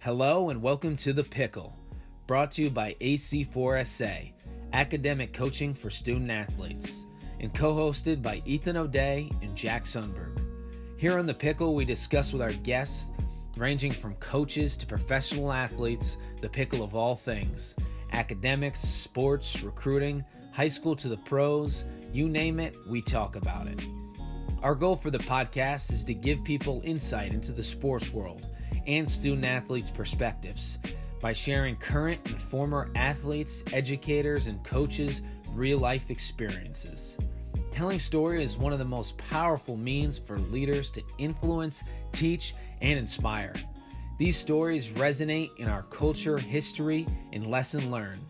Hello and welcome to The Pickle, brought to you by AC4SA, academic coaching for student athletes, and co-hosted by Ethan O'Day and Jack Sundberg. Here on The Pickle, we discuss with our guests, ranging from coaches to professional athletes, the pickle of all things, academics, sports, recruiting, high school to the pros, you name it, we talk about it. Our goal for the podcast is to give people insight into the sports world and student athletes' perspectives by sharing current and former athletes, educators, and coaches' real-life experiences. Telling story is one of the most powerful means for leaders to influence, teach, and inspire. These stories resonate in our culture, history, and lesson learned.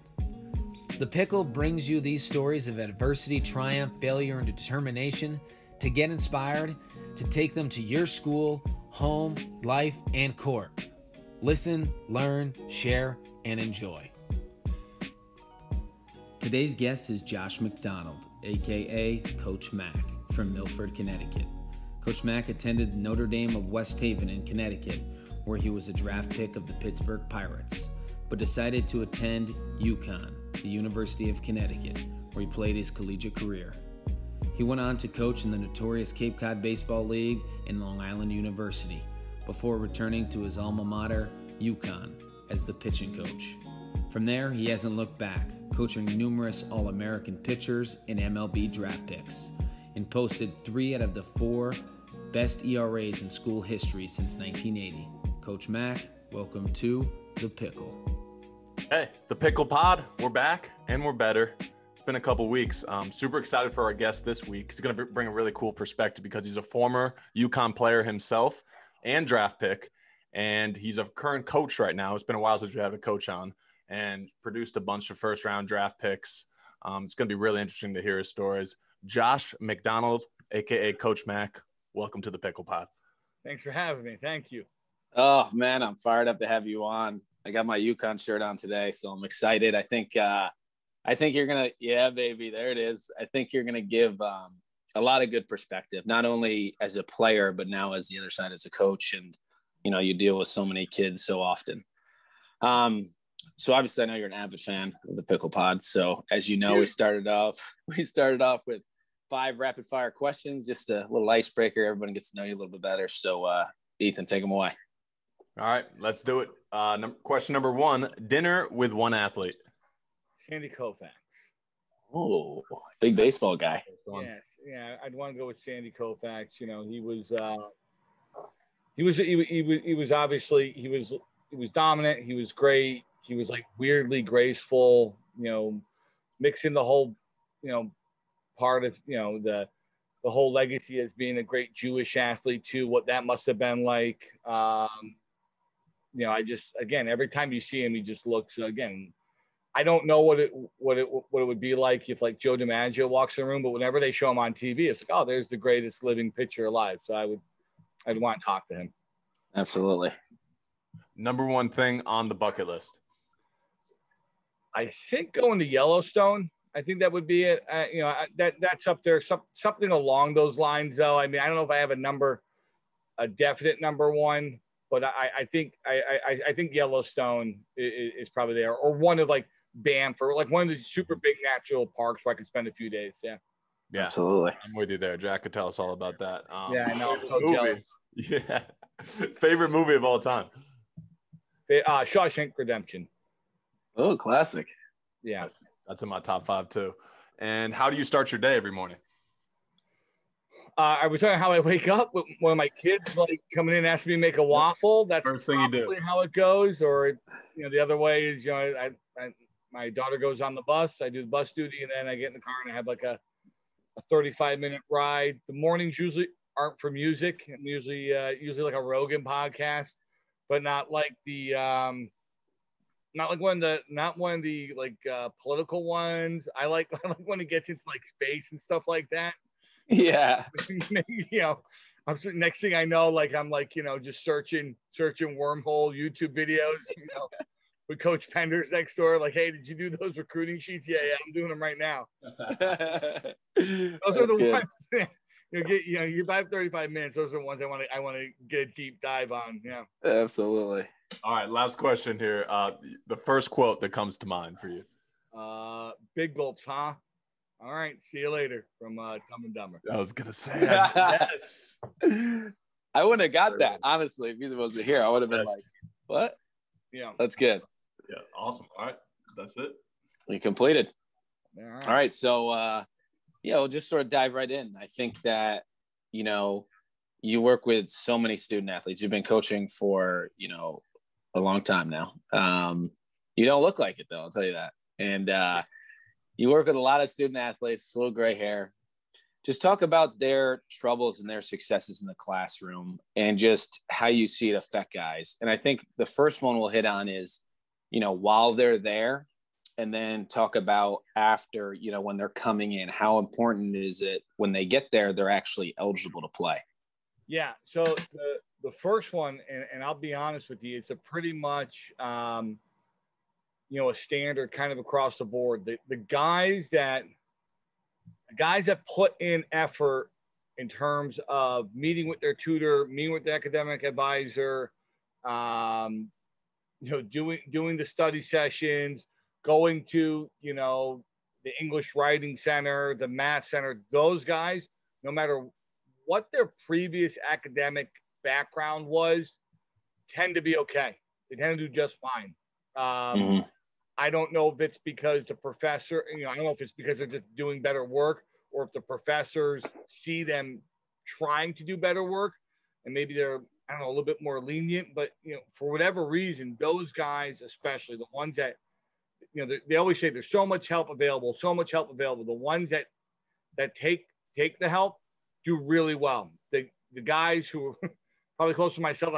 The Pickle brings you these stories of adversity, triumph, failure, and determination to get inspired, to take them to your school, home, life, and court. Listen, learn, share, and enjoy. Today's guest is Josh MacDonald, aka Coach Mac, from Milford, Connecticut. Coach Mac attended Notre Dame of West Haven in Connecticut, where he was a draft pick of the Pittsburgh Pirates, but decided to attend UConn, the University of Connecticut, where he played his collegiate career. He went on to coach in the notorious Cape Cod Baseball League and Long Island University, before returning to his alma mater, UConn, as the pitching coach. From there, he hasn't looked back, coaching numerous All-American pitchers and MLB draft picks, and posted 3 out of the 4 best ERAs in school history since 1980. Coach Mac, welcome to The Pickle. Hey, The Pickle Pod, we're back and we're better. It's been a couple weeks. Super excited for our guest this week. He's going to bring a really cool perspective because he's a former UConn player himself and draft pick, and he's a current coach right now. It's been a while since we had a coach on, and produced a bunch of first-round draft picks. It's going to be really interesting to hear his stories. Josh MacDonald, a.k.a. Coach Mac, welcome to The Pickle Pod. Thanks for having me. Thank you. Oh, man, I'm fired up to have you on. I got my UConn shirt on today, so I'm excited. I think you're going to – yeah, baby, there it is. I think you're going to give a lot of good perspective, not only as a player, but now as the other side as a coach. And, you know, you deal with so many kids so often. So obviously I know you're an avid fan of the Pickle Pod. So as you know, we started off with 5 rapid fire questions, just a little icebreaker. Everybody gets to know you a little bit better. So Ethan, take them away. All right, let's do it. Question number 1, dinner with one athlete. Sandy Koufax. Oh, big baseball guy. Yes, yeah, I'd want to go with Sandy Koufax. You know, he was obviously he was dominant. He was great. He was like weirdly graceful. You know, mixing the whole, you know, part of, you know, the whole legacy as being a great Jewish athlete too. What that must have been like. You know, again, every time you see him, he just looks, again, I don't know what it would be like if like Joe DiMaggio walks in the room, but whenever they show him on TV, it's like, oh, there's the greatest living pitcher alive. So I'd want to talk to him. Absolutely. Number 1 thing on the bucket list. I think going to Yellowstone. I think that would be it. You know, that's up there. Something along those lines, though. I mean, I don't know if I have a definite number 1, but I think Yellowstone is probably there, or one of like Banff, or like one of the super big natural parks where I could spend a few days. Yeah, absolutely. I'm with you there. Jack could tell us all about that. Yeah, I know. I'm so jealous. Yeah, favorite movie of all time. Shawshank Redemption. Oh, classic. Yeah, that's in my top 5 too. And how do you start your day every morning? I was talking how I wake up with one of my kids like coming in and asking me to make a waffle. That's first thing you do. How it goes, or you know, the other way is, you know, my daughter goes on the bus. I do the bus duty, and then I get in the car and I have like a 35-minute ride. The mornings usually aren't for music. I'm usually like a Rogan podcast, but not like the not one of the like political ones. I like when it gets into like space and stuff like that. Yeah. You know, next thing I know, like I'm like, you know, just searching wormhole YouTube videos, you know, with Coach Penders next door. Like, hey, did you do those recruiting sheets? Yeah, I'm doing them right now. Those are the ones. You buy 35 minutes. Those are the ones I want to get a deep dive on. Yeah, absolutely. All right, last question here. The first quote that comes to mind for you. Big gulps, huh? All right, see you later from Dumb and Dumber. I was gonna say yes. I wouldn't have got that, honestly, if either wasn't here. I would have been like, what? Yeah. That's good. Yeah, awesome. All right, that's it. You completed. All right. So, we'll just sort of dive right in. I think that, you work with so many student athletes. You've been coaching for, a long time now. You don't look like it, though, I'll tell you that. And you work with a lot of student athletes, a little gray hair. Just talk about their troubles and their successes in the classroom and just how you see it affect guys. And I think the first one we'll hit on is, while they're there, and then talk about after, when they're coming in, how important is it when they get there, they're actually eligible to play? Yeah. So the first one, and I'll be honest with you, it's a pretty much, a standard kind of across the board. The guys that put in effort in terms of meeting with their tutor, meeting with the academic advisor, doing the study sessions, going to, the English writing center, the math center, those guys, no matter what their previous academic background was, tend to be okay. They tend to do just fine. I don't know if it's because the professor, I don't know if it's because they're just doing better work or if the professors see them trying to do better work and maybe they're, a little bit more lenient, but, for whatever reason, those guys, especially the ones that, they always say there's so much help available. The ones that take the help do really well. The guys who are probably close to myself,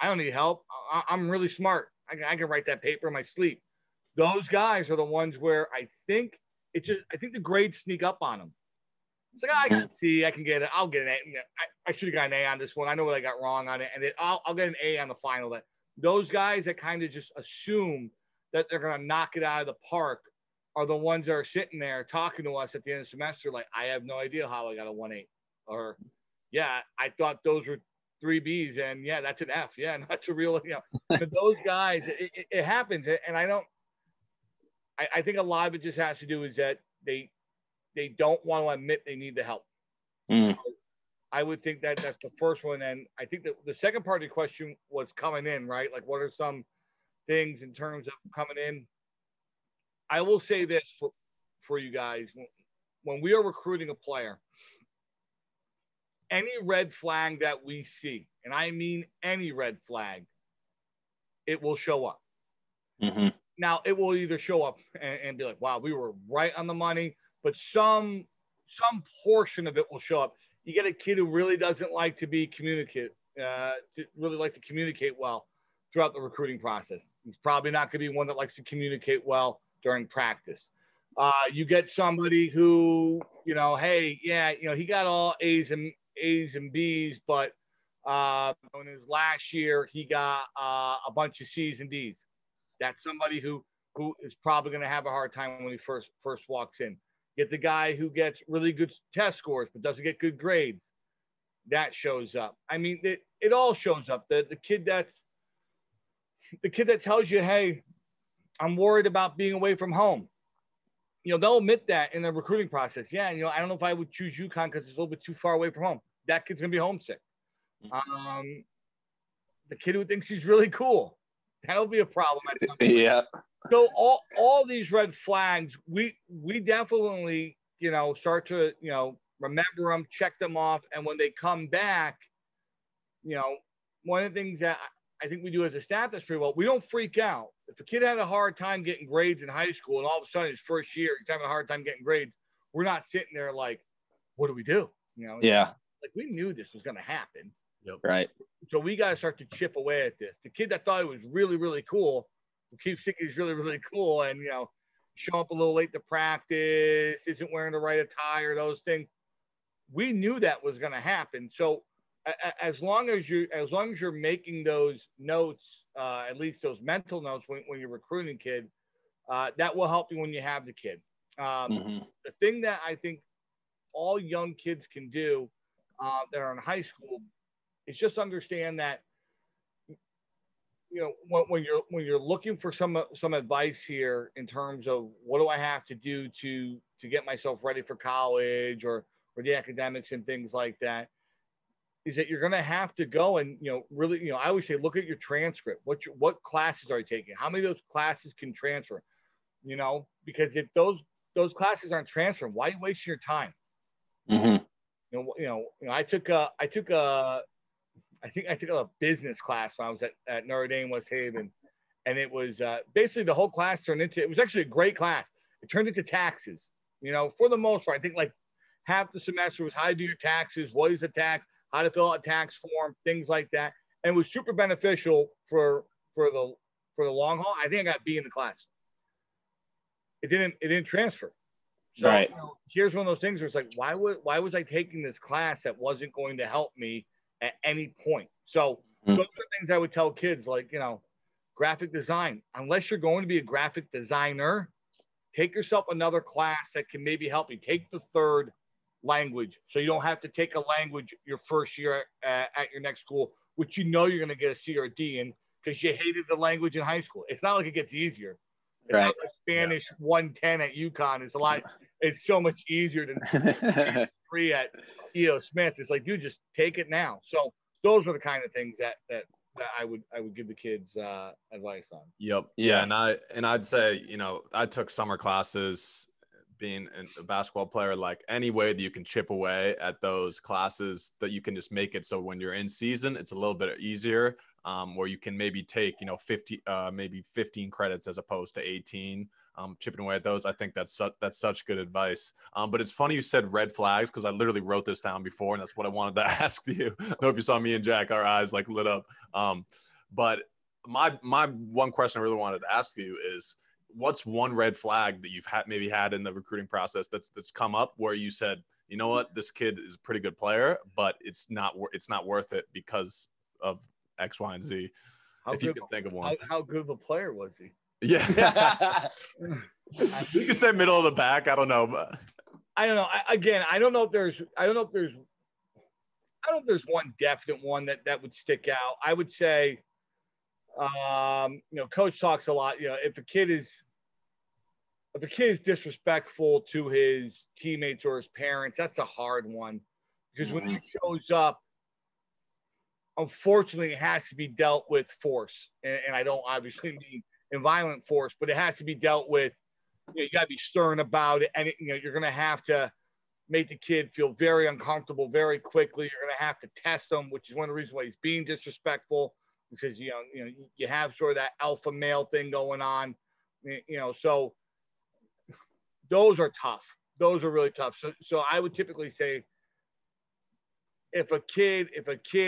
I don't need help. I'm really smart. I can write that paper in my sleep. Those guys are the ones where I think the grades sneak up on them. It's like, I can see, I can get it. I'll get an A. I should have got an A on this one. I know what I got wrong on it. And I'll get an A on the final. That those guys that kind of just assume that they're going to knock it out of the park are the ones that are sitting there talking to us at the end of the semester. Like, I have no idea how I got a 1.8 or, yeah, I thought those were 3 Bs and yeah, that's an F. Yeah. And that's a real, but those guys, it happens. And I think a lot of it just has to do is that they don't want to admit they need the help. So I would think that that's the first one. And I think that the second part of the question was coming in, right? Like, what are some things in terms of coming in? I will say this for you guys. When we are recruiting a player, any red flag that we see, and I mean any red flag, it will show up. Now, it will either show up and be like, wow, we were right on the money, but some portion of it will show up. You get a kid who really doesn't like to be communicate well throughout the recruiting process. He's probably not going to be one that likes to communicate well during practice. You get somebody who, he got all A's and B's, but in his last year, he got a bunch of C's and D's. That's somebody who is probably going to have a hard time when he first walks in. Get the guy who gets really good test scores but doesn't get good grades. That shows up. I mean, it all shows up. The kid that tells you, hey, I'm worried about being away from home. They'll admit that in the recruiting process. Yeah, I don't know if I would choose UConn because it's a little bit too far away from home. That kid's going to be homesick. The kid who thinks he's really cool, that'll be a problem at some point. Yeah. So all these red flags, we definitely, start to, remember them, check them off. And when they come back, one of the things that I think we do as a staff that's pretty well, we don't freak out. If a kid had a hard time getting grades in high school and all of a sudden his first year, he's having a hard time getting grades, we're not sitting there like, what do we do? Yeah. Like, we knew this was going to happen. Yep. Right. So we got to start to chip away at this. The kid that thought it was really, really cool, who keeps thinking he's really, really cool and, show up a little late to practice, isn't wearing the right attire, those things. We knew that was going to happen. So as long as you're making those notes, at least those mental notes when you're recruiting a kid, that will help you when you have the kid. The thing that I think all young kids can do that are in high school is just understand that when you're looking for some advice here in terms of what do I have to do to get myself ready for college or the academics and things like that, is that you're going to have to go and really, I always say look at your transcript. What classes are you taking? How many of those classes can transfer? Because if those classes aren't transferring, why are you wasting your time? Mm-hmm. I took a business class when I was at Notre Dame, West Haven, and it was basically the whole class turned into, it was actually a great class. It turned into taxes, for the most part. I think like half the semester was how to do your taxes, what is a tax, how to fill out a tax form, things like that. And it was super beneficial for the long haul. I think I got a B in the class. It didn't transfer. So right. Here's one of those things where it's like, why was I taking this class that wasn't going to help me at any point? So those are things I would tell kids, like, graphic design, unless you're going to be a graphic designer, take yourself another class that can maybe help you. Take the third language, so you don't have to take a language your first year at your next school, which you're going to get a C or a D in because you hated the language in high school. It's not like it gets easier. It's right. not like Spanish 110 at UConn. It's so much easier than 3 at E.O. Smith. It's like, dude, just take it now. So those are the kind of things that I would give the kids advice on. Yep. Yeah. And I'd say, I took summer classes being a basketball player, like any way that you can chip away at those classes that you can just make it so when you're in season, it's a little bit easier, where you can maybe take, 15 credits as opposed to 18, chipping away at those. I think that's such good advice. But it's funny you said red flags, because I literally wrote this down before, and that's what I wanted to ask you. I don't know if you saw me and Jack, our eyes like lit up. But my one question I really wanted to ask you is, what's one red flag that you've had in the recruiting process that's come up where you said, you know what, this kid is a pretty good player, but it's not worth it because of X, Y, and Z? If you can think of one. How good of a player was he? Yeah. You could say middle of the pack. I don't know, but I don't know. I don't know if there's one definite one that would stick out. I would say, coach talks a lot, if a kid is disrespectful to his teammates or his parents, that's a hard one, because when he shows up, unfortunately, it has to be dealt with force. And I don't obviously mean in violent force, but it has to be dealt with. You got to be stern about it. And you're going to have to make the kid feel very uncomfortable very quickly. You're going to have to test him, which is one of the reasons why he's being disrespectful, because, you have sort of that alpha male thing going on, so those are tough. Those are really tough. So I would typically say, if a kid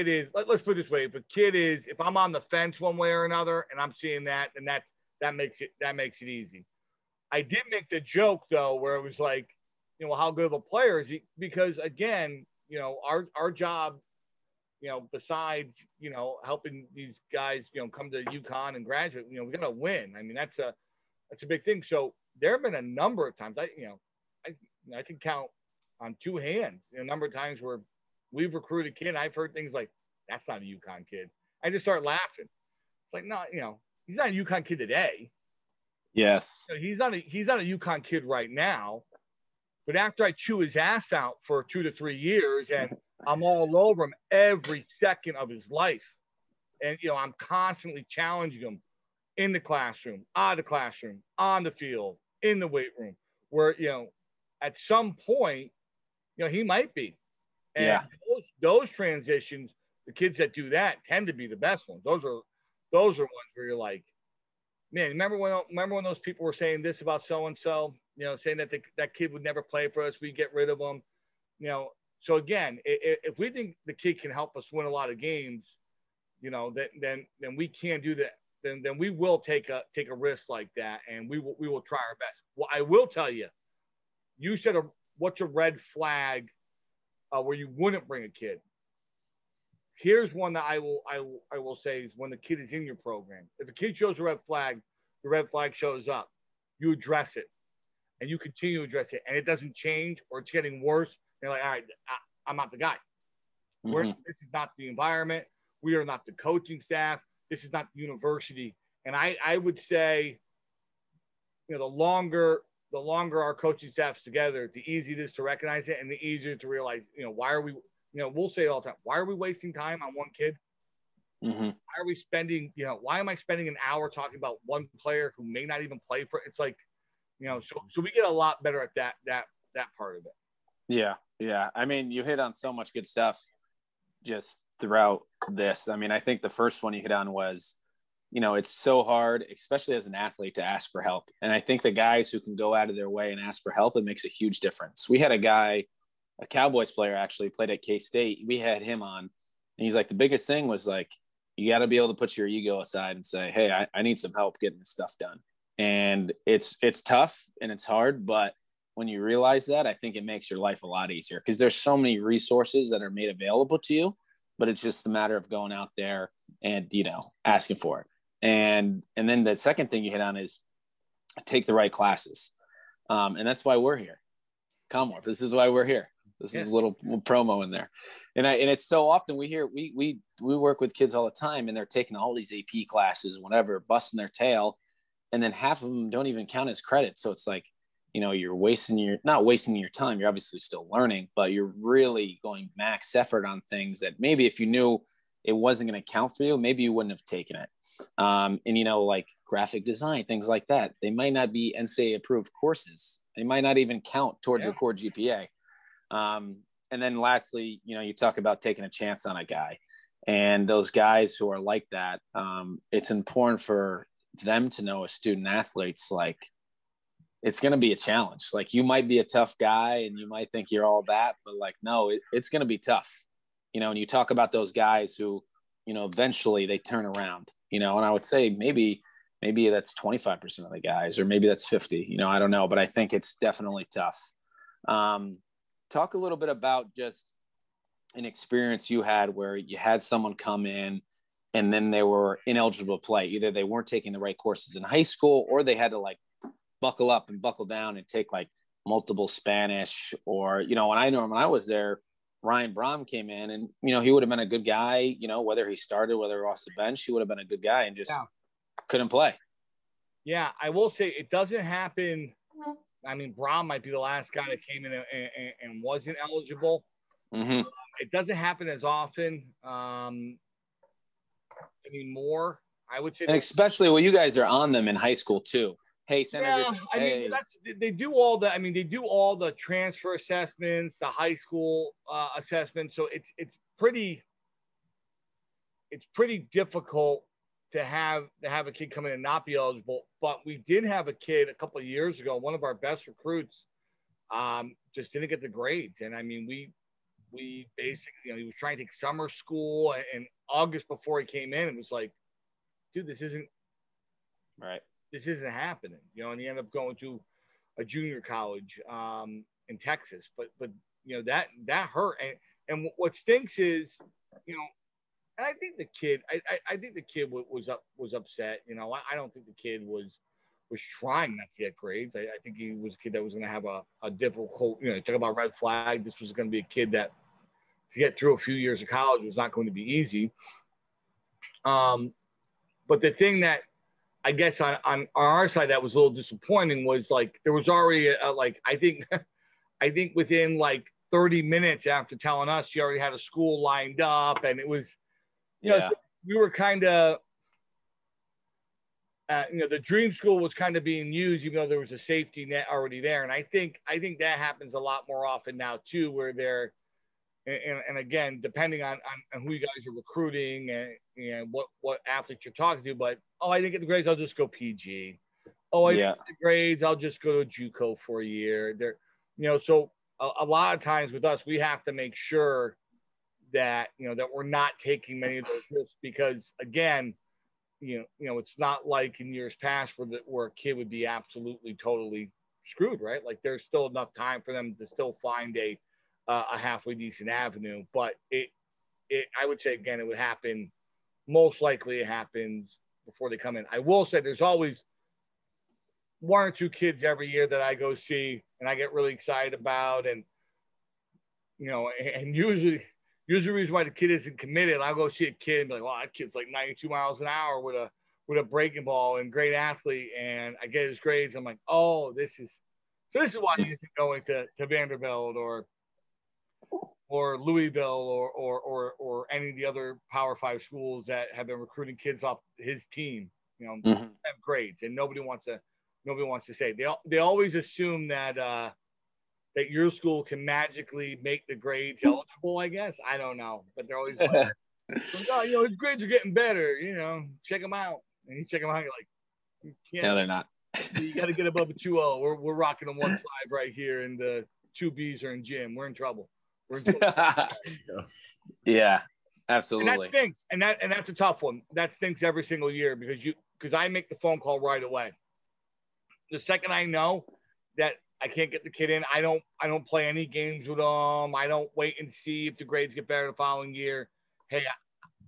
is, let's put it this way, if I'm on the fence one way or another and I'm seeing that, then that makes it easy. I did make the joke though, where it was like, how good of a player is he? Because again, our job, besides, helping these guys, come to UConn and graduate, we got to win. I mean, that's a big thing. So there have been a number of times I can count on two hands a number of times where we've recruited a kid. I've heard things like, that's not a UConn kid. I just start laughing. It's like, no, he's not a UConn kid today. Yes. He's not a UConn kid right now. But after I chew his ass out for 2 to 3 years and I'm all over him every second of his life, and, I'm constantly challenging him in the classroom, out of the classroom, on the field, in the weight room, where, at some point, he might be. And those transitions, the kids that do that tend to be the best ones. Those are ones where you're like, man, remember when those people were saying this about so-and-so, saying that that kid would never play for us, we get rid of him, So again, if we think the kid can help us win a lot of games, then we can do that. Then we will take a risk like that, and we will try our best. Well, I will tell you, you said what's a red flag where you wouldn't bring a kid. Here's one that I will say is when the kid is in your program. If a kid shows a red flag, the red flag shows up. You address it, and you continue to address it, and it doesn't change or it's getting worse. You're like, all right, I'm not the guy. This is not the environment. We are not the coaching staff. this is not the university. And I would say, the longer our coaching staff's together, the easier it is to recognize it and the easier to realize, why are we, we'll say it all the time, why are we wasting time on one kid? Mm-hmm. Why are we spending, why am I spending an hour talking about one player who may not even play for it? It's like, so we get a lot better at that part of it. Yeah. Yeah. I mean, you hit on so much good stuff just throughout this. I mean, I think the first one you hit on was, it's so hard, especially as an athlete, to ask for help. And I think the guys who can go out of their way and ask for help, it makes a huge difference. We had a guy, a Cowboys player, actually played at K-State. We had him on, and he's like, the biggest thing was like, you got to be able to put your ego aside and say, hey, I need some help getting this stuff done. And it's tough and it's hard, but when you realize that, I think it makes your life a lot easier because there's so many resources that are made available to you, but it's just a matter of going out there and, asking for it. And then the second thing you hit on is take the right classes. And that's why we're here. Commonwealth. This is why we're here. This is a little promo in there. And it's so often we hear, we work with kids all the time and they're taking all these AP classes, whatever, busting their tail. And then half of them don't even count as credit. So it's like, you're not wasting your time. You're obviously still learning, but you're really going max effort on things that maybe if you knew it wasn't going to count for you, maybe you wouldn't have taken it. And, like graphic design, things like that, they might not be NCAA approved courses. They might not even count towards a core GPA. And then lastly, you talk about taking a chance on a guy and those guys who are like that. It's important for them to know as student athletes, like it's going to be a challenge. Like you might be a tough guy and you might think you're all that, but like, no, it's going to be tough. And you talk about those guys who, eventually they turn around, and I would say maybe that's 25% of the guys, or maybe that's 50, I don't know, but I think it's definitely tough. Talk a little bit about just an experience you had where you had someone come in and then they were ineligible to play. Either they weren't taking the right courses in high school or they had to like buckle up and buckle down and take like multiple Spanish or, when I was there, Ryan Brom came in and, he would have been a good guy, whether he started, whether off the bench, he would have been a good guy and just couldn't play. Yeah, I will say it doesn't happen. I mean, Brom might be the last guy that came in and wasn't eligible. Mm-hmm. It doesn't happen as often anymore, I would say. And especially when you guys are on them in high school too. Hey, Senator. Yeah, I mean, they do all the transfer assessments, the high school assessments. So it's pretty difficult to have a kid come in and not be eligible. But we did have a kid a couple of years ago, one of our best recruits, just didn't get the grades. And I mean, we basically, he was trying to take summer school, and August before he came in, it was like, dude, this isn't right. This isn't happening, and he ended up going to a junior college in Texas. But that hurt. And what stinks is, and I think the kid, I think the kid was upset. I don't think the kid was trying not to get grades. I think he was a kid that was going to have a difficult, talk about red flag. This was going to be a kid that to get through a few years of college was not going to be easy. But the thing that I guess on our side that was a little disappointing was like there was already I think within like 30 minutes after telling us she already had a school lined up, and it was so we were kind of the dream school was kind of being used even though there was a safety net already there. And I think that happens a lot more often now too, where they're and again, depending on who you guys are recruiting and what athletes you're talking to, but I didn't get the grades, I'll just go PG. I didn't get the grades, I'll just go to JUCO for a year. So a lot of times with us, we have to make sure that that we're not taking many of those risks because again, it's not like in years past where a kid would be absolutely totally screwed, right? Like there's still enough time for them to still find a halfway decent avenue, but I would say again, it would happen. Most likely it happens before they come in. I will say there's always one or two kids every year that I go see and I get really excited about. And, and usually usually the reason why the kid isn't committed, I'll go see a kid and be like, well, that kid's like 92 miles an hour with a breaking ball and great athlete. And I get his grades. I'm like, oh, this is why he isn't going to Vanderbilt or Louisville or any of the other Power 5 schools that have been recruiting kids off his team, have grades, and nobody wants to say. They always assume that that your school can magically make the grades eligible, I guess. I don't know, but they're always like, oh, his grades are getting better, check them out. And you check them out, you're like, you can't. No, they're not. You got to get above a 2.0. We're rocking a 1.5 right here, and the 2 Bs are in gym. We're in trouble. Yeah, absolutely. And that stinks. And that's a tough one. That stinks every single year because I make the phone call right away. The second I know that I can't get the kid in, I don't play any games with them. I don't wait and see if the grades get better the following year. Hey,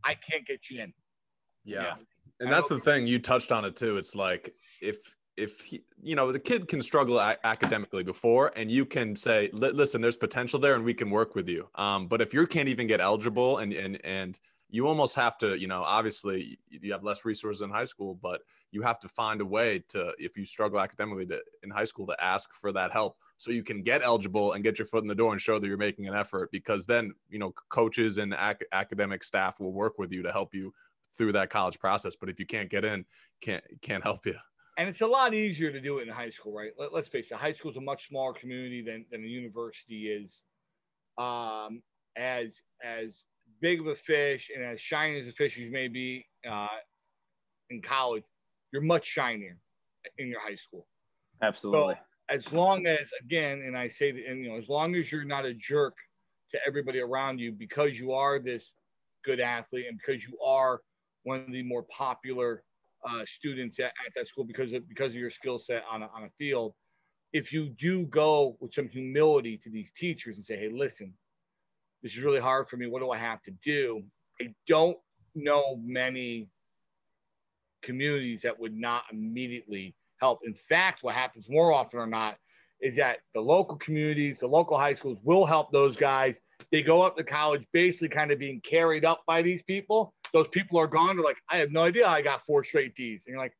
I can't get you in. Yeah. And that's the thing, you touched on it too. It's like if he, the kid can struggle academically before, and you can say, listen, there's potential there and we can work with you. But if you can't even get eligible and you almost have to, obviously you have less resources in high school, but you have to find a way to, if you struggle academically in high school, to ask for that help so you can get eligible and get your foot in the door and show that you're making an effort, because then, coaches and academic staff will work with you to help you through that college process. But if you can't get in, can't help you. And it's a lot easier to do it in high school, right? Let's face it. High school is a much smaller community than a university is. As big of a fish and as shiny as a fish as may be in college, you're much shinier in your high school. Absolutely. So as long as, again, and I say that, as long as you're not a jerk to everybody around you because you are this good athlete and because you are one of the more popular students at that school because of your skill set on a field, if you do go with some humility to these teachers and say, hey, listen, this is really hard for me. What do I have to do? I don't know many communities that would not immediately help. In fact, what happens more often or not is that the local communities, the local high schools will help those guys. They go up to college basically kind of being carried up by these people. Those people are gone. They're like, I have no idea how I got 4 straight Ds. And you're like,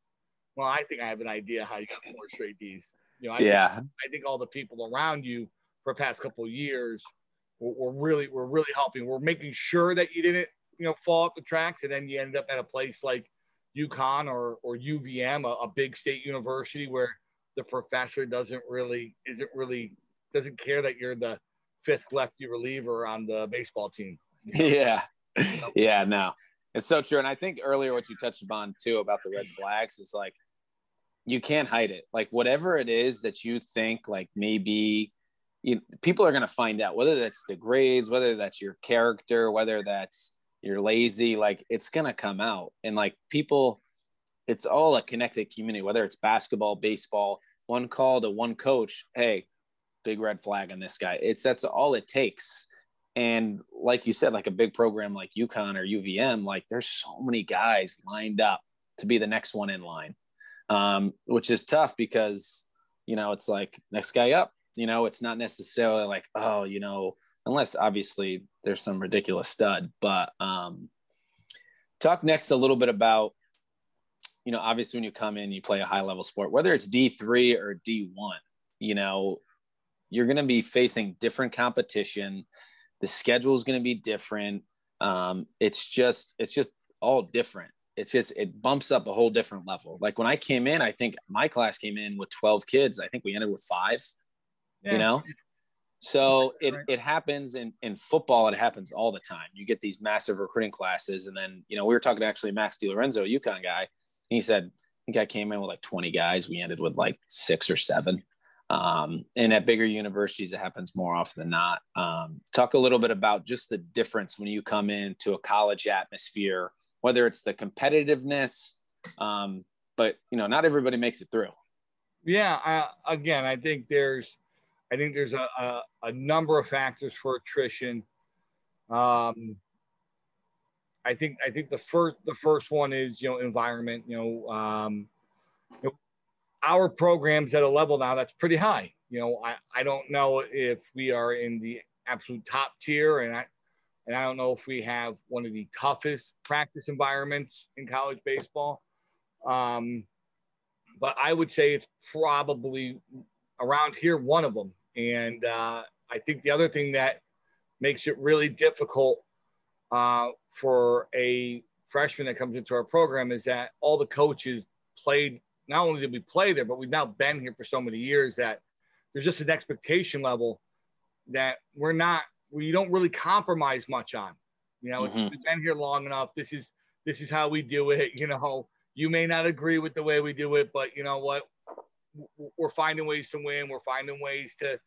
well, I think I have an idea how you got 4 straight Ds. I think all the people around you for the past couple of years were really helping. We're making sure that you didn't, fall off the tracks, and then you end up at a place like UConn or UVM, a big state university where the professor doesn't care that you're the 5th lefty reliever on the baseball team. Yeah. Yeah, no, it's so true. And I think earlier what you touched upon too about the red flags is like, you can't hide it. Like whatever it is that you think like maybe people are going to find out, whether that's the grades, whether that's your character, whether that's you're lazy, like it's going to come out. And like people, it's all a connected community, whether it's basketball, baseball, one call to one coach. Hey, big red flag on this guy. That's all it takes. And like you said, like a big program like UConn or UVM, like there's so many guys lined up to be the next one in line, which is tough because, it's like next guy up, it's not necessarily like, unless obviously there's some ridiculous stud, but talk next a little bit about, obviously when you come in, you play a high level sport, whether it's D3 or D1, you're going to be facing different competition. The schedule is going to be different. It's just all different. It bumps up a whole different level. Like when I came in, I think my class came in with 12 kids. I think we ended with 5, So it happens in football. It happens all the time. You get these massive recruiting classes. And then, we were talking to actually Max DiLorenzo, a UConn guy. And he said, I think I came in with like 20 guys. We ended with like 6 or 7. And at bigger universities, it happens more often than not. Talk a little bit about just the difference when you come into a college atmosphere, whether it's the competitiveness, but not everybody makes it through. Yeah. I think there's a number of factors for attrition. I think the first one is, environment, our program's at a level now that's pretty high. I don't know if we are in the absolute top tier, and And I don't know if we have one of the toughest practice environments in college baseball. But I would say it's probably around here, one of them. And I think the other thing that makes it really difficult for a freshman that comes into our program is that all the coaches played. Not only did we play there, but we've now been here for so many years that there's just an expectation level that we don't really compromise much on. You know, we've been here long enough. This is how we do it. You know, you may not agree with the way we do it, but you know what? We're finding ways to win. We're finding ways to,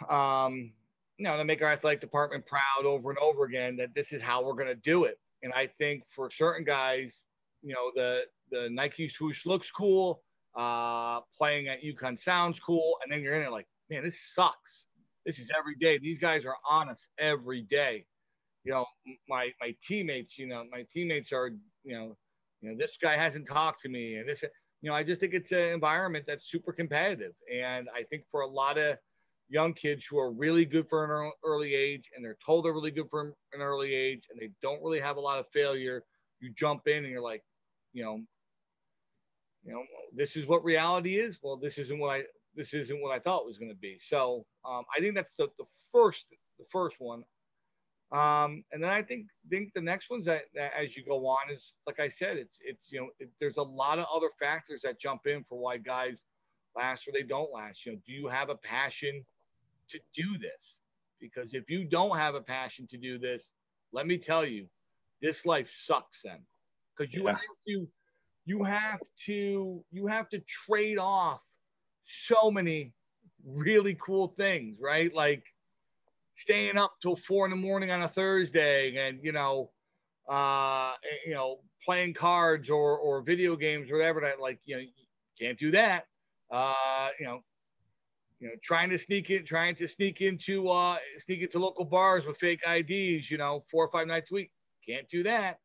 to make our athletic department proud over and over again that this is how we're going to do it. And I think for certain guys, you know, the Nike swoosh looks cool. Playing at UConn sounds cool. And then you're in it like, man, this sucks. This is every day. These guys are on us every day. You know, my teammates are, this guy hasn't talked to me. And this, I just think it's an environment that's super competitive. And I think for a lot of young kids who are really good for an early age, and they're told they're really good for an early age, and they don't really have a lot of failure, you jump in and you're like, this is what reality is. Well, this isn't what I thought it was going to be. So I think that's the first one. And then I think the next ones that as you go on is, like I said, there's a lot of other factors that jump in for why guys last or they don't last. Do you have a passion to do this? Because if you don't have a passion to do this, let me tell you, this life sucks then. Because you have to trade off so many really cool things, right? Like staying up till 4 a.m. on a Thursday and, playing cards or video games or whatever that, you can't do that. Trying to sneak into local bars with fake IDs, 4 or 5 nights a week. Can't do that.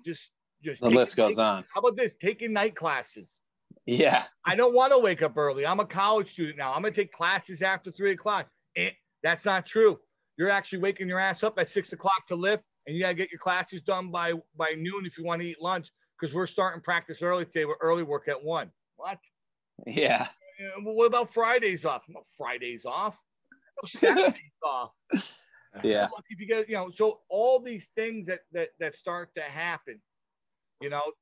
Just the list goes on. How about this? Taking night classes. Yeah. I don't want to wake up early. I'm a college student now. I'm going to take classes after 3 o'clock. That's not true. You're actually waking your ass up at 6 o'clock to lift, and you got to get your classes done by noon if you want to eat lunch, because we're starting practice early today with early work at 1. What? Yeah. What about Fridays off? No Fridays off. No Saturdays off. Yeah. Look, if you get, so all these things that start to happen,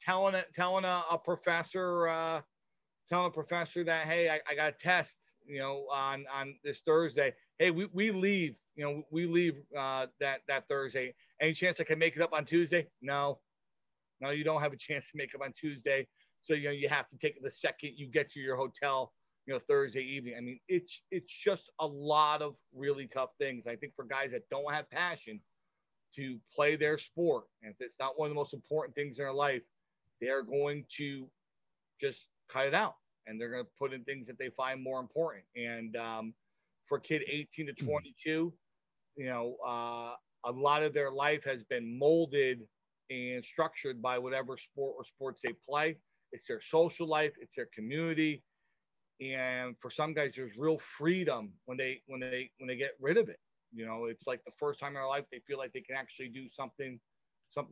telling a professor, that, hey, I got a test, on this Thursday. Hey, we leave, that Thursday. Any chance I can make it up on Tuesday? No, you don't have a chance to make it up on Tuesday. So, you have to take it the second you get to your hotel, Thursday evening. I mean, it's just a lot of really tough things. I think for guys that don't have passion to play their sport, and if it's not one of the most important things in their life, they're going to just cut it out, and they're going to put in things that they find more important. And for a kid 18 to 22, a lot of their life has been molded and structured by whatever sport or sports they play. It's their social life, it's their community. And for some guys, there's real freedom when they get rid of it. It's like the first time in their life they feel like they can actually do something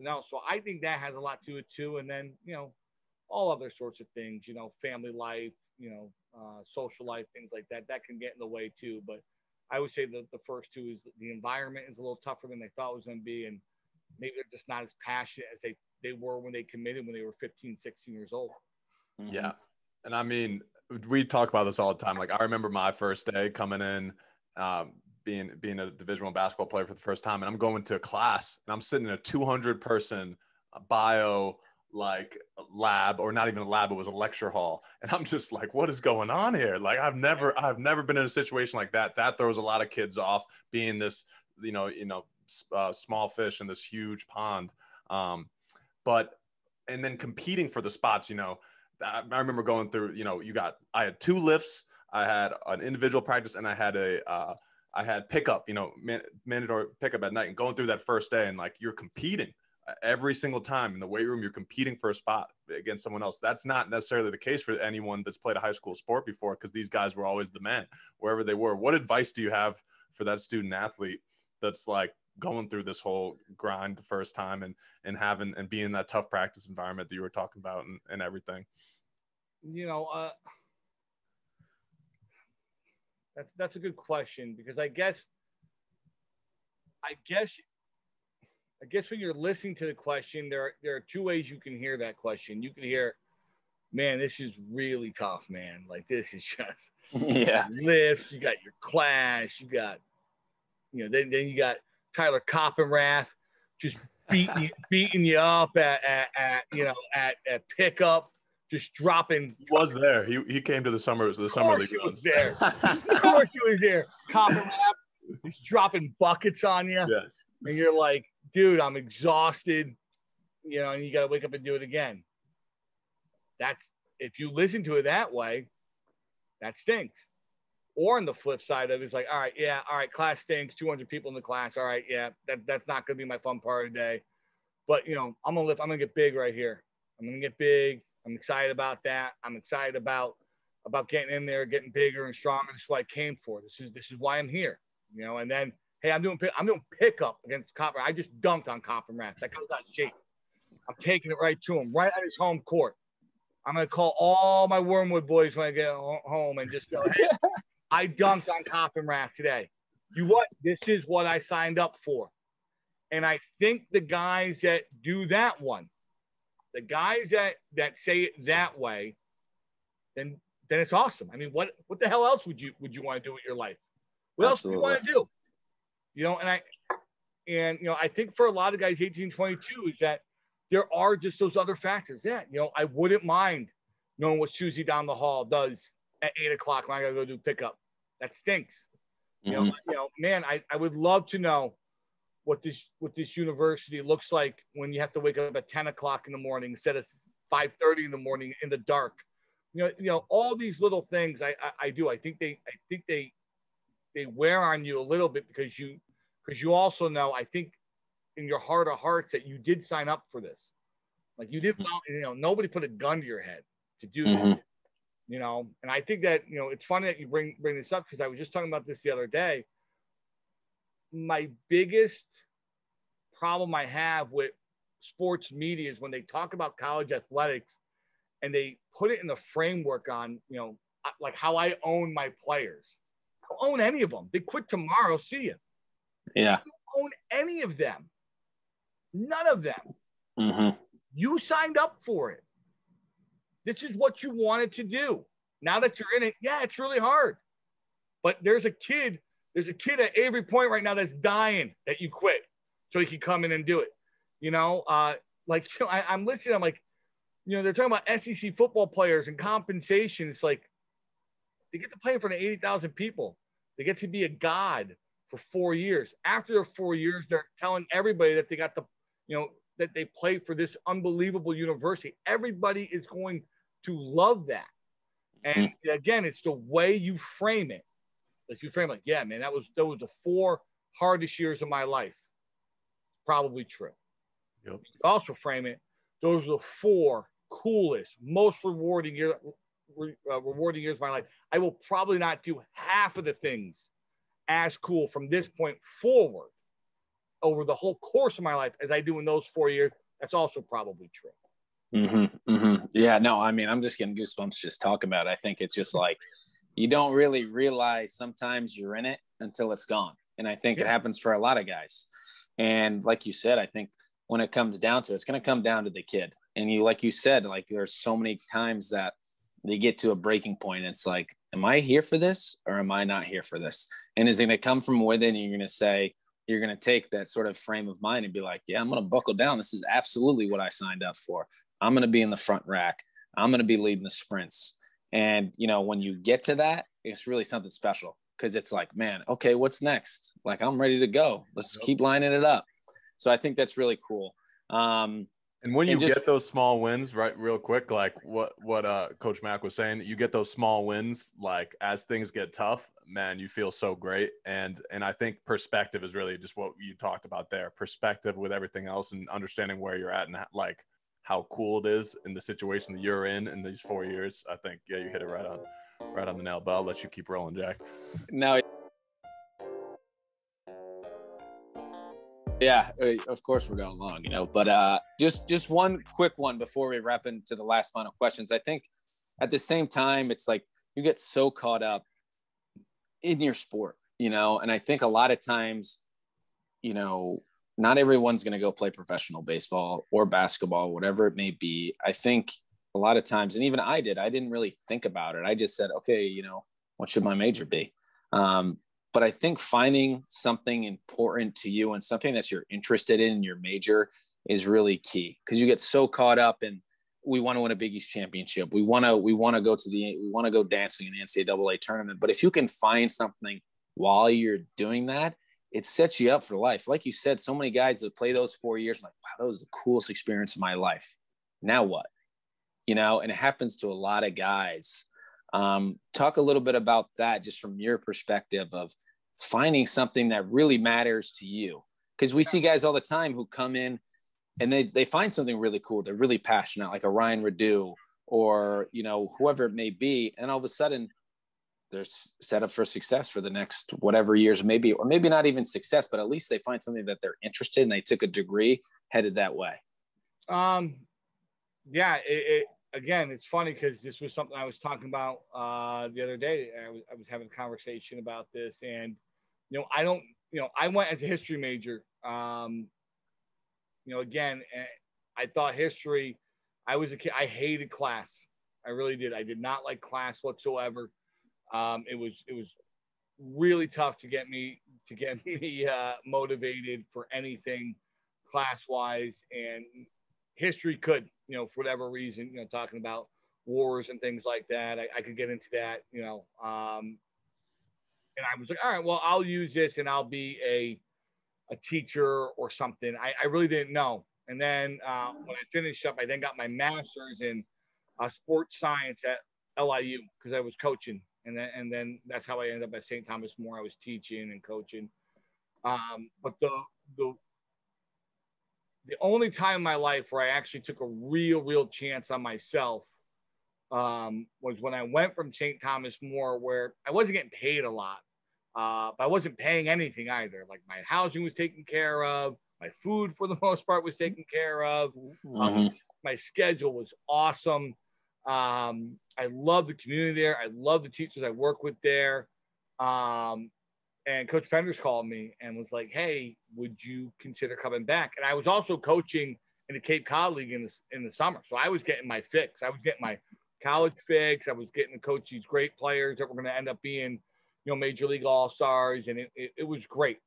else. So I think that has a lot to it too. And then all other sorts of things, family life, social life, things like that can get in the way too. But I would say that the first two is the environment is a little tougher than they thought it was going to be, and maybe they're just not as passionate as they were when they committed when they were 15, 16 years old. Yeah. And I mean, we talk about this all the time. Like, I remember my first day coming in, being a Division I basketball player for the first time, and I'm going to a class, and I'm sitting in a 200-person bio lab, or not even a lab, it was a lecture hall, and I'm just like, what is going on here? Like, I've never been in a situation like that. That throws a lot of kids off, being this, small fish in this huge pond. And then competing for the spots, I remember going through, I had 2 lifts, I had an individual practice, and I had pickup, mandatory pickup at night, and going through that first day, and like, you're competing every single time in the weight room, you're competing for a spot against someone else. That's not necessarily the case for anyone that's played a high school sport before, because these guys were always the man wherever they were. What advice do you have for that student athlete that's like going through this whole grind the first time and having and being in that tough practice environment that you were talking about and everything? That's a good question, because I guess when you're listening to the question, there are two ways you can hear that question. You can hear, man, this is really tough, man. Like, this is just lifts. You got your class. You got, then you got Tyler Coppenrath just beating you up at pickup, just dropping. He was there. He came to the summer league. Of course he was there. Of course he was there. Coppenrath, he's dropping buckets on you. Yes. And you're like, dude, I'm exhausted, and you got to wake up and do it again. If you listen to it that way, that stinks. Or on the flip side of it, it's like, all right, class stinks, 200 people in the class. All right, yeah, that's not going to be my fun part of the day. But, I'm going to get big right here. I'm going to get big. I'm excited about that. I'm excited about getting in there, getting bigger and stronger. This is what I came for. This is why I'm here, and then, hey, I'm doing pickup against Copper. I just dunked on Coppenrath. That guy's out of shape. I'm taking it right to him, right at his home court. I'm going to call all my Wormwood boys when I get home and just go, hey, I dunked on Coppenrath today. This is what I signed up for. And I think the guys that do that one, the guys that say it that way, then it's awesome. I mean, what the hell else would you want to do with your life? What else do you want to do? I think for a lot of guys, 18-22 is that there are just those other factors. Yeah, I wouldn't mind knowing what Susie down the hall does at 8:00 when I gotta go do pickup. That stinks. Man, I would love to know what this university looks like when you have to wake up at 10:00 in the morning instead of 5:30 in the morning in the dark. All these little things. I do. I think they wear on you a little bit because you also know, I think in your heart of hearts, that you did sign up for this. Like, you didn't, nobody put a gun to your head to do this, and I think that, it's funny that you bring this up, because I was just talking about this the other day. My biggest problem I have with sports media is when they talk about college athletics and they put it in the framework on, like how I own my players. I don't own any of them. They quit tomorrow. See you. Yeah. I don't own any of them. None of them. You signed up for it. This is what you wanted to do. Now that you're in it, yeah, it's really hard. But there's a kid at Avery Point right now that's dying that you quit so he can come in and do it. I'm listening. I'm like, they're talking about SEC football players and compensation. It's like, they get to play in front of 80,000 people. They get to be a god for 4 years. After their 4 years, they're telling everybody that they got that they play for this unbelievable university. Everybody is going to love that. And again, it's the way you frame it. If you frame it like, yeah, man, that was the 4 hardest years of my life. Probably true. Yep. Also frame it, those are the 4 coolest, most rewarding years of my life. I will probably not do half of the things as cool from this point forward over the whole course of my life as I do in those 4 years. That's also probably true. Yeah, no, I mean, I'm just getting goosebumps just talking about it. I think it's just like, you don't really realize sometimes you're in it until it's gone. And I think it happens for a lot of guys. And like you said, I think when it comes down to it, it's going to come down to the kid. And like you said, like, there's so many times that they get to a breaking point. And it's like, am I here for this or am I not here for this? And is it going to come from within? You're going to say, you're going to take that sort of frame of mind and be like, yeah, I'm going to buckle down. This is absolutely what I signed up for. I'm going to be in the front rack. I'm going to be leading the sprints. And, when you get to that, it's really something special, because it's like, man, okay, what's next? Like, I'm ready to go. Let's keep lining it up. So I think that's really cool. And when you get those small wins, right, real quick, like what Coach Mack was saying, you get those small wins, like, as things get tough, man, you feel so great. And I think perspective is really just what you talked about there. Perspective with everything else and understanding where you're at and like how cool it is in the situation that you're in these 4 years. I think, yeah, you hit it right on the nail, but I'll let you keep rolling, Jack. No. Yeah, of course we're going long, but just one quick one before we wrap into the last final questions. I think at the same time, it's like you get so caught up in your sport, and I think a lot of times, not everyone's going to go play professional baseball or basketball, whatever it may be. I think a lot of times, and even I didn't really think about it. I just said, okay, what should my major be? But I think finding something important to you and something that you're interested in your major is really key, because you get so caught up in, we want to win a Big East championship. We want to go dancing in the NCAA tournament. But if you can find something while you're doing that, it sets you up for life. Like you said, so many guys that play those 4 years, like, wow, that was the coolest experience of my life. Now what? And it happens to a lot of guys. Talk a little bit about that, just from your perspective of finding something that really matters to you. Because we see guys all the time who come in and they find something really cool. They're really passionate, like a Ryan Redu or, whoever it may be. And all of a sudden they're set up for success for the next whatever years, maybe, or maybe not even success, but at least they find something that they're interested in. They took a degree headed that way. Yeah. Again, it's funny because this was something I was talking about the other day. I was having a conversation about this, and I went as a history major. Again, I thought history. I was a kid. I hated class. I really did. I did not like class whatsoever. It was really tough to get me motivated for anything class wise, and history could, for whatever reason, talking about wars and things like that. I could get into that, and I was like, all right, well, I'll use this and I'll be a teacher or something. I really didn't know. And then when I finished up, I then got my master's in sports science at LIU because I was coaching. And then that's how I ended up at St. Thomas More. I was teaching and coaching. But the only time in my life where I actually took a real chance on myself was when I went from St. Thomas More, where I wasn't getting paid a lot, but I wasn't paying anything either. Like, my housing was taken care of, my food for the most part was taken care of. My schedule was awesome. I love the community there. I love the teachers I work with there. And Coach Penders called me and was like, hey, would you consider coming back? And I was also coaching in the Cape Cod League in the summer. So I was getting my fix. I was getting my college fix. I was getting to coach these great players that were going to end up being, Major League All-Stars. And it was great.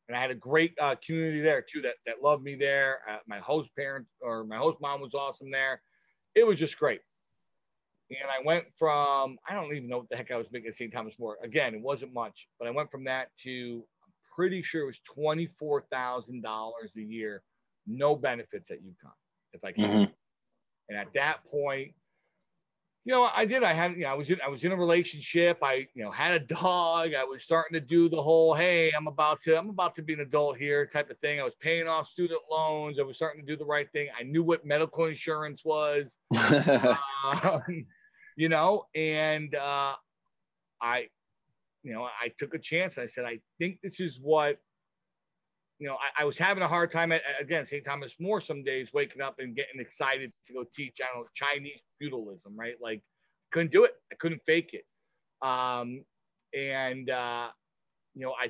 And I had a great community there too, that loved me there. My host mom was awesome there. It was just great. And I went from, I don't even know what the heck I was making at St. Thomas More. Again, it wasn't much, but I went from that to, I'm pretty sure it was $24,000 a year, no benefits at UConn, if I can. And at that point, I did. I had, I was in a relationship. I, had a dog. I was starting to do the whole, hey, I'm about to be an adult here type of thing. I was paying off student loans. I was starting to do the right thing. I knew what medical insurance was. And I took a chance. I said, I think this is what, I was having a hard time at St. Thomas More some days, waking up and getting excited to go teach, Chinese feudalism, right? Like, couldn't do it. I couldn't fake it. I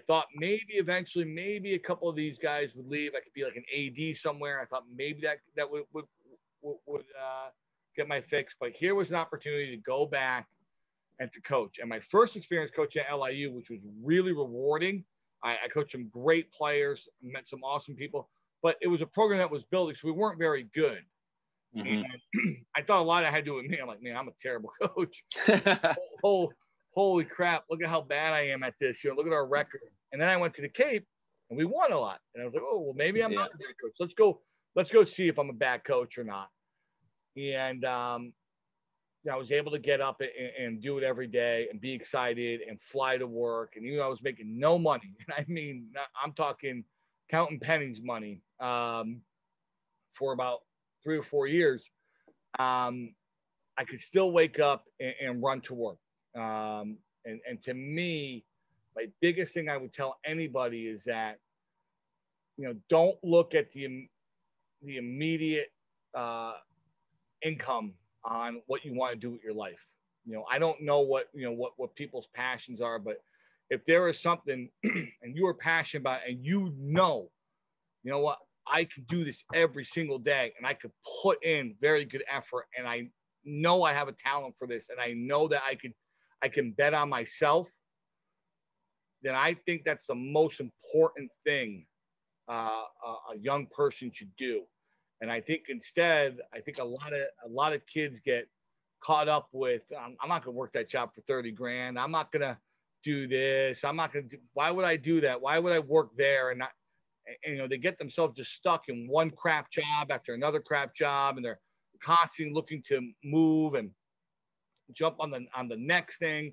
thought maybe eventually, a couple of these guys would leave. I could be like an AD somewhere. I thought maybe that would get my fix. But here was an opportunity to go back and to coach. And my first experience coaching at LIU, which was really rewarding. I coached some great players, met some awesome people, but it was a program that was building, so we weren't very good. And I thought a lot I had to do with me. I'm like, man, I'm a terrible coach. Holy crap, look at how bad I am at this. Look at our record. And then I went to the Cape and we won a lot. And I was like, oh, well, maybe I'm not a bad coach. Let's go see if I'm a bad coach or not. And I was able to get up and do it every day and be excited and fly to work. And even though I was making no money, and I mean, I'm talking counting pennies money, for about 3 or 4 years, I could still wake up and run to work. And to me, my biggest thing I would tell anybody is that, don't look at the immediate income on what you want to do with your life. I don't know what people's passions are, but if there is something and you are passionate about it, and you know what, I can do this every single day and I could put in very good effort, and I know I have a talent for this, and I know that I can bet on myself, then I think that's the most important thing a young person should do. And I think instead, a lot of kids get caught up with, I'm not going to work that job for 30 grand. I'm not going to do this. I'm not going to why would I do that? Why would I work there? And not, and, they get themselves just stuck in one crap job after another crap job. And they're constantly looking to move and jump on the next thing.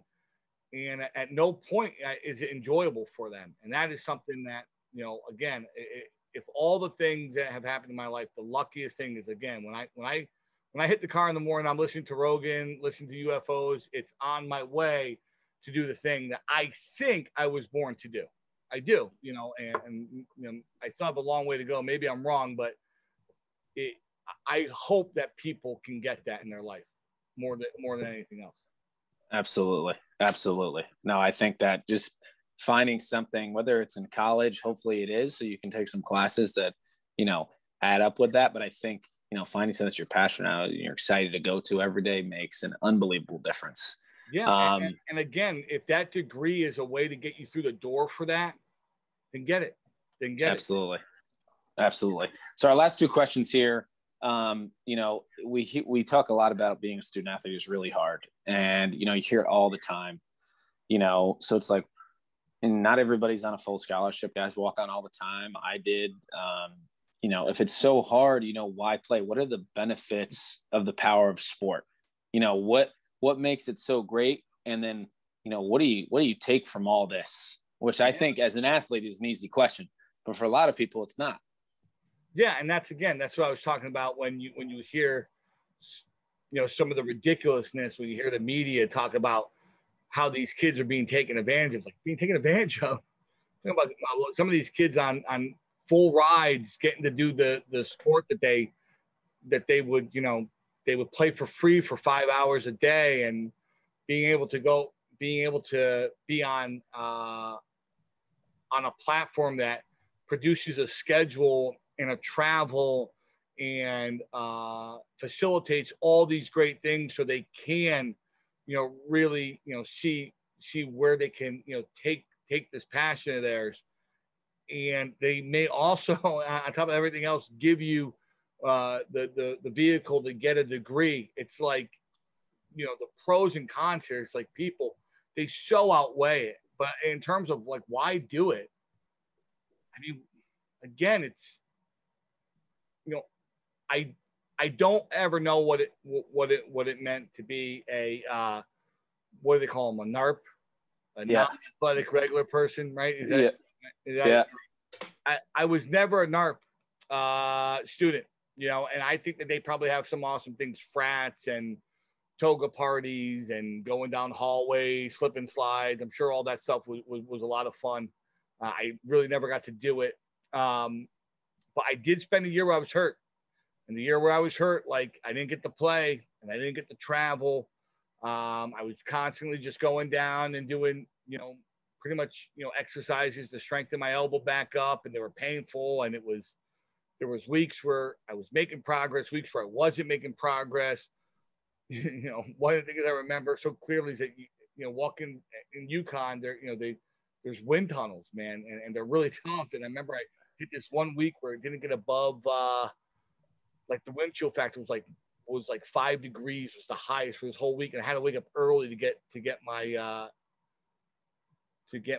And at no point is it enjoyable for them. And that is something that, again, if all the things that have happened in my life, the luckiest thing is, again, when I hit the car in the morning, I'm listening to Rogan, listening to UFOs. It's on my way to do the thing that I think I was born to do. I do, and I still have a long way to go. Maybe I'm wrong, but I hope that people can get that in their life more than anything else. Absolutely. Absolutely. No, I think that just finding something, whether it's in college, hopefully it is, so you can take some classes that, add up with that. But I think, finding something that you're passionate about and you're excited to go to every day makes an unbelievable difference. Yeah. And again, if that degree is a way to get you through the door for that, then get it. Absolutely. Absolutely. So our last two questions here, we talk a lot about being a student athlete is really hard, and, you hear it all the time, so it's like, and not everybody's on a full scholarship. Guys walk on all the time. I did. If it's so hard, why play? What are the benefits of the power of sport? What makes it so great? And then, what do you take from all this? Which I think as an athlete is an easy question, but for a lot of people, it's not. Yeah. And that's what I was talking about when you hear, some of the ridiculousness, when you hear the media talk about how these kids are being taken advantage of, being taken advantage of. Think about some of these kids on full rides getting to do the sport that they would, they would play for free for 5 hours a day, and being able to be on a platform that produces a schedule and a travel and facilitates all these great things, so they can, really, see where they can, take this passion of theirs. And they may also, on top of everything else, give you the vehicle to get a degree. It's like, the pros and cons here, it's like people, they so outweigh it. But in terms of why do it? I mean, again, it's, I don't ever know what it meant to be a what do they call them, a NARP, a non-athletic regular person, right? Is that I was never a NARP student, and I think that they probably have some awesome things, frats and toga parties and going down hallways, slipping slides. I'm sure all that stuff was a lot of fun. I really never got to do it, but I did spend a year where I was hurt. And the year where I was hurt, I didn't get to play and I didn't get to travel. I was constantly just going down and doing, pretty much, exercises to strengthen my elbow back up, and they were painful. And there was weeks where I was making progress, weeks where I wasn't making progress. One of the things I remember so clearly is that, walking in Yukon, there's wind tunnels, man, and they're really tough. And I remember I hit this one week where it didn't get above, the wind chill factor was 5 degrees was the highest for this whole week, and I had to wake up early to get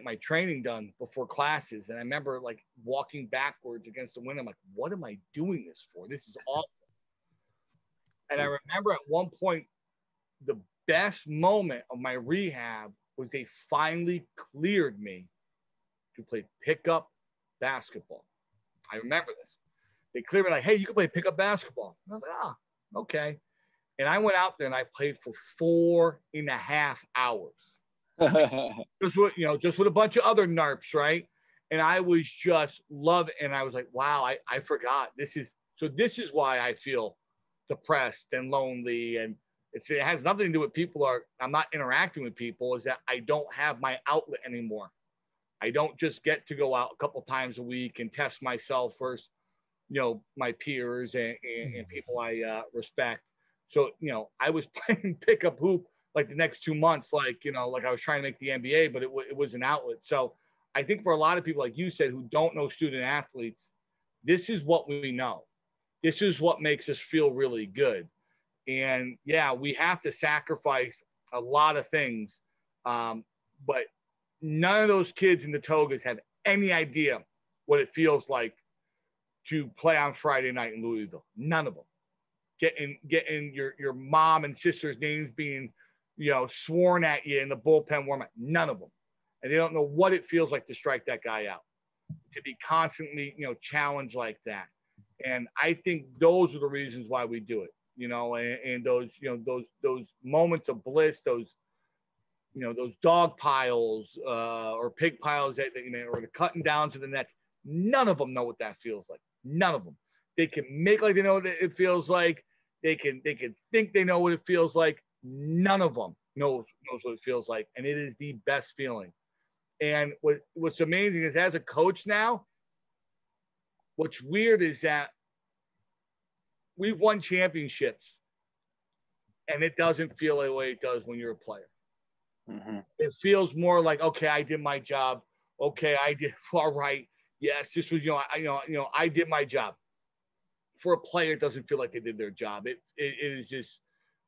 my training done before classes. And I remember walking backwards against the wind. I'm like, what am I doing this for? This is awful. And I remember at one point the best moment of my rehab was they finally cleared me to play pickup basketball. I remember this. They cleared me like, hey, you can play pickup basketball. And I was like, okay. And I went out there and I played for 4.5 hours. just with a bunch of other narps, right? And I was just loving, and I was like, wow, I forgot. This is why I feel depressed and lonely, and it has nothing to do with I'm not interacting with people, is that I don't have my outlet anymore. I don't just get to go out a couple times a week and test myself versus, my peers and people I respect. So, I was playing pickup hoop like the next 2 months, like I was trying to make the NBA, but it was an outlet. So I think for a lot of people, like you said, who don't know student athletes, this is what we know. This is what makes us feel really good. And yeah, we have to sacrifice a lot of things. But none of those kids in the togas have any idea what it feels like to play on Friday night in Louisville. None of them. Getting your mom and sister's names being, sworn at you in the bullpen warm-up. None of them. And they don't know what it feels like to strike that guy out, to be constantly, challenged like that. And I think those are the reasons why we do it, and those moments of bliss, those dog piles or pig piles that, or the cutting down to the nets. None of them know what that feels like. None of them. They can make like they know what it feels like. They can think they know what it feels like. None of them knows what it feels like. And it is the best feeling. And what's amazing is, as a coach now, what's weird is that we've won championships and it doesn't feel the way it does when you're a player. Mm-hmm. It feels more like, okay, I did my job. Okay, I did all right. Yes, this was, I did my job. For a player, it doesn't feel like they did their job. It is just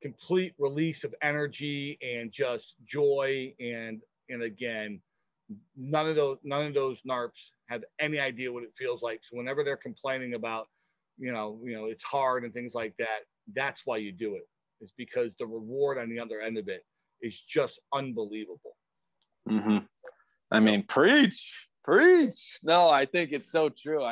complete release of energy and just joy. And again, none of those narps have any idea what it feels like. So whenever they're complaining about, it's hard and things like that, that's why you do it. It's because the reward on the other end of it is just unbelievable. Mm-hmm. I mean, preach. No, I think it's so true.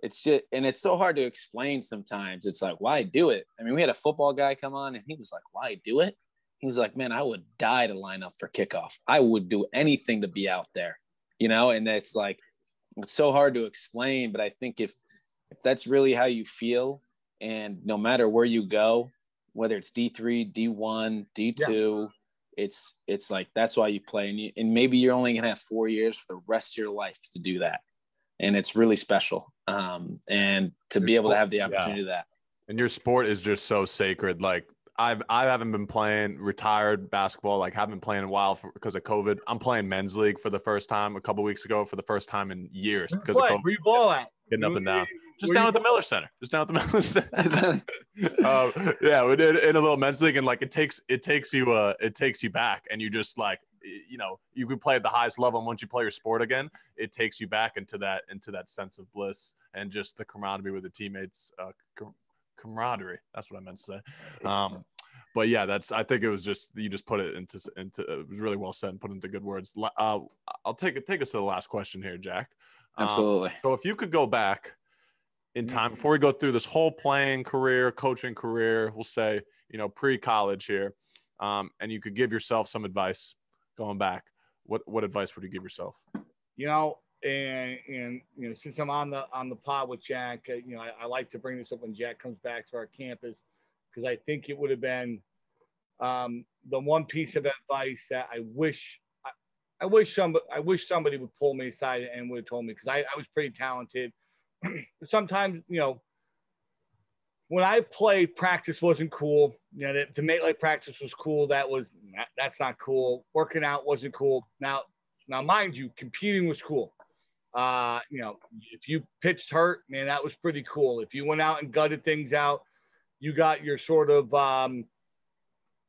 It's just, and it's so hard to explain sometimes. It's like, why do it? I mean, we had a football guy come on and he was like, why do it? He's like, man, I would die to line up for kickoff. I would do anything to be out there, and it's like, it's so hard to explain, but I think if that's really how you feel, and no matter where you go, whether it's D3, D1, D2, it's like, that's why you play. And maybe you're only going to have 4 years for the rest of your life to do that. And it's really special. And to be able to have the opportunity to do that. And your sport is just so sacred. Like, I haven't been playing retired basketball, like haven't been playing in a while because of COVID. I'm playing men's league for the first time a couple weeks ago for the first time in years because of COVID. Where you ball at? Getting up and down. Just down at the Miller Center. Yeah, we did in a little men's league, and like it takes you back, and you just like, you can play at the highest level, and once you play your sport again, it takes you back into that sense of bliss and just the camaraderie with the teammates. Camaraderie. That's what I meant to say. But yeah, I think it was just, you just put it into it was really well said and put into good words. I'll take us to the last question here, Jack. Absolutely. So if you could go back in time before we go through this whole playing career, coaching career, we'll say, pre-college here, and you could give yourself some advice going back, what advice would you give yourself? And since I'm on the pod with Jack, I like to bring this up when Jack comes back to our campus, because I think it would have been the one piece of advice that I wish somebody would pull me aside and would have told me, because I was pretty talented. Sometimes, when I played, practice wasn't cool. To make like practice was cool. That's not cool. Working out wasn't cool. Now, mind you, competing was cool. If you pitched hurt, man, that was pretty cool. If you went out and gutted things out, you got your sort of,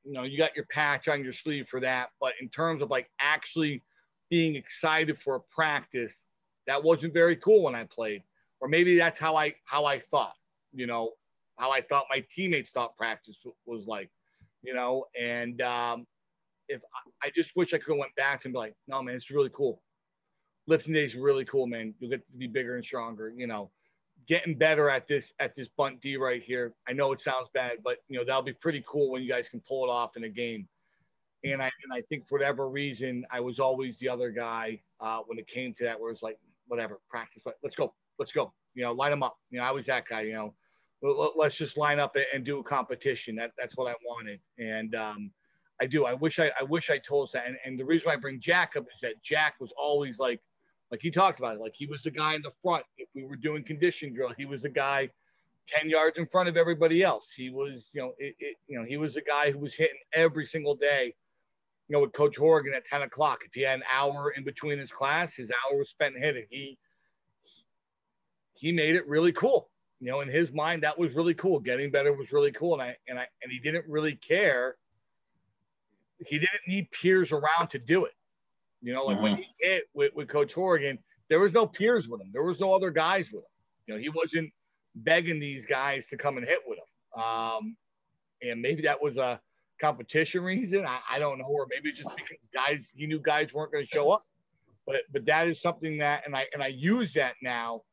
you got your patch on your sleeve for that. But in terms of like actually being excited for a practice, that wasn't very cool when I played. Or maybe that's how I thought, how I thought my teammates thought practice was like. and if I just wish I could have went back and be like, no, man, it's really cool. Lifting day is really cool, man. You'll get to be bigger and stronger, getting better at this bunt D right here. I know it sounds bad, but that'll be pretty cool when you guys can pull it off in a game. And I think for whatever reason, I was always the other guy when it came to that, where it's like, whatever, practice, but let's go. Line them up. I was that guy. Let's just line up and do a competition. That's what I wanted, and I do. I wish I told us that. And the reason why I bring Jack up is that Jack was always like he talked about it. Like, he was the guy in the front. If we were doing condition drill, he was the guy 10 yards in front of everybody else. He was, he was the guy who was hitting every single day. With Coach Horgan at 10 o'clock, if he had an hour in between his class, his hour was spent hitting. He made it really cool. In his mind, that was really cool. Getting better was really cool. And he didn't really care. He didn't need peers around to do it. When he hit with Coach Horgan, there was no peers with him. There was no other guys with him. He wasn't begging these guys to come and hit with him. And maybe that was a competition reason. I don't know, or maybe just because he knew guys weren't going to show up. But that is something that, and I use that now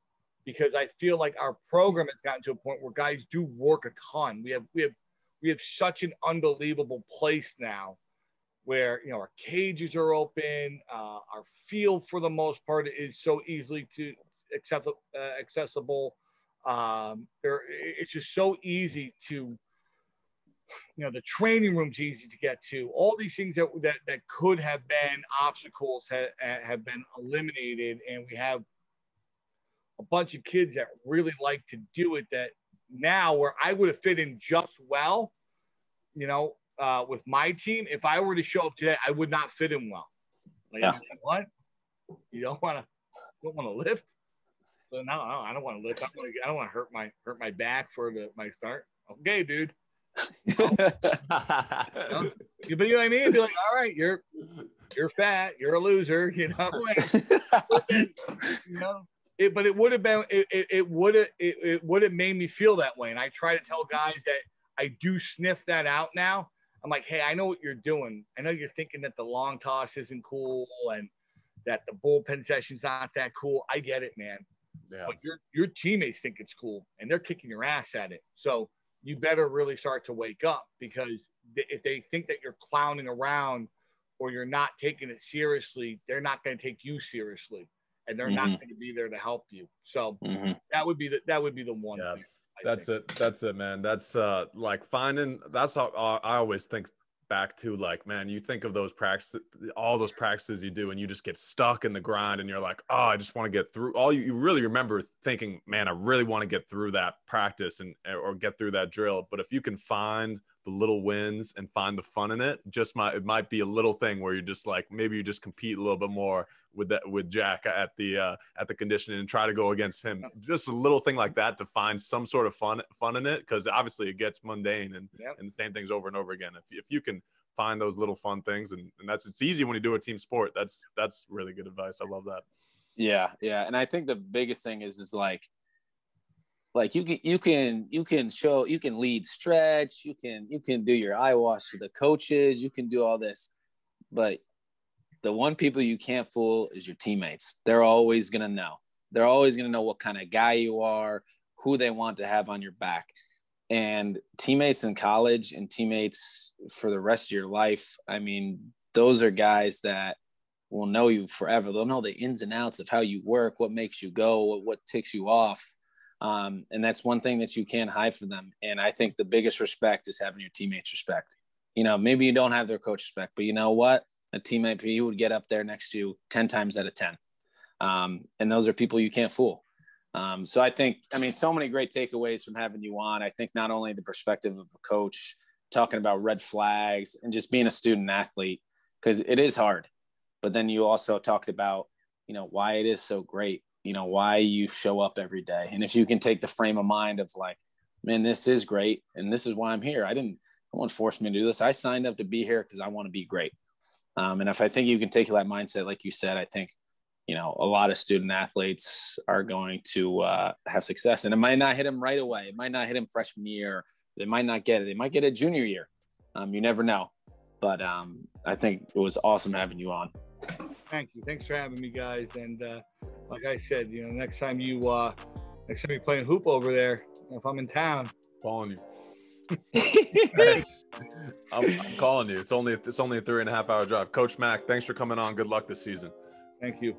because I feel like our program has gotten to a point where guys do work a ton. We have such an unbelievable place now, where our cages are open, our field for the most part is so easily accessible. It's just so easy to, the training room's easy to get to. All these things that could have been obstacles have been eliminated, and we have a bunch of kids that really like to do it. That now, where I would have fit in just well, with my team, if I were to show up today, I would not fit in well. Like, what? You don't want to lift? So no, I don't want to lift. I don't want to hurt my back for my start. Okay, dude. But you know what I mean? Be like, all right, you're fat, you're a loser, But it would have been it would have made me feel that way. And I try to tell guys that I do sniff that out now. I'm like, hey, I know what you're doing. I know you're thinking that the long toss isn't cool and that the bullpen session's not that cool. I get it, man. Yeah. But your teammates think it's cool, and they're kicking your ass at it. So you better really start to wake up, because if they think that you're clowning around or you're not taking it seriously, they're not going to take you seriously, and they're not going to be there to help you. So that would be the one thing. That's it, man. That's like finding. That's how I always think back to, like, man, you think of those practices, all those practices you do, and you just get stuck in the grind, and you're like, oh, I just want to get through. All you really remember thinking, man, I really want to get through that practice or get through that drill. But if you can find the little wins and find the fun in it, it might be a little thing where you're just like, maybe you just compete a little bit more with Jack at the conditioning and try to go against him. Just a little thing like that to find some sort of fun in it, because obviously it gets mundane and the same things over and over again. If you can find those little fun things, and it's easy when you do a team sport. That's really good advice. I love that. Yeah, and I think the biggest thing is like you can lead stretch, you can do your eye wash to the coaches, you can do all this, but the one people you can't fool is your teammates. They're always going to know. They're always going to know what kind of guy you are, who they want to have on your back. And teammates in college and teammates for the rest of your life, I mean, those are guys that will know you forever. They'll know the ins and outs of how you work, what makes you go, what ticks you off. And that's one thing that you can't hide from them. And I think the biggest respect is having your teammates respect. Maybe you don't have their coach respect, but you know what? A teammate, he would get up there next to you 10 times out of 10. And those are people you can't fool. So I think, so many great takeaways from having you on. I think not only the perspective of a coach, talking about red flags and just being a student athlete, because it is hard. But then you also talked about, why it is so great, why you show up every day. And if you can take the frame of mind of like, man, this is great, and this is why I'm here. No one forced me to do this. I signed up to be here because I want to be great. And if I think you can take that mindset, like you said, I think, a lot of student athletes are going to have success. And it might not hit them right away. It might not hit them freshman year. They might not get it. They might get it junior year. You never know. But I think it was awesome having you on. Thank you. Thanks for having me, guys. And like I said, next time you're playing hoop over there, if I'm in town, Calling you. I'm calling you. It's only a 3.5 hour drive. Coach Mac, thanks for coming on. Good luck this season. Thank you.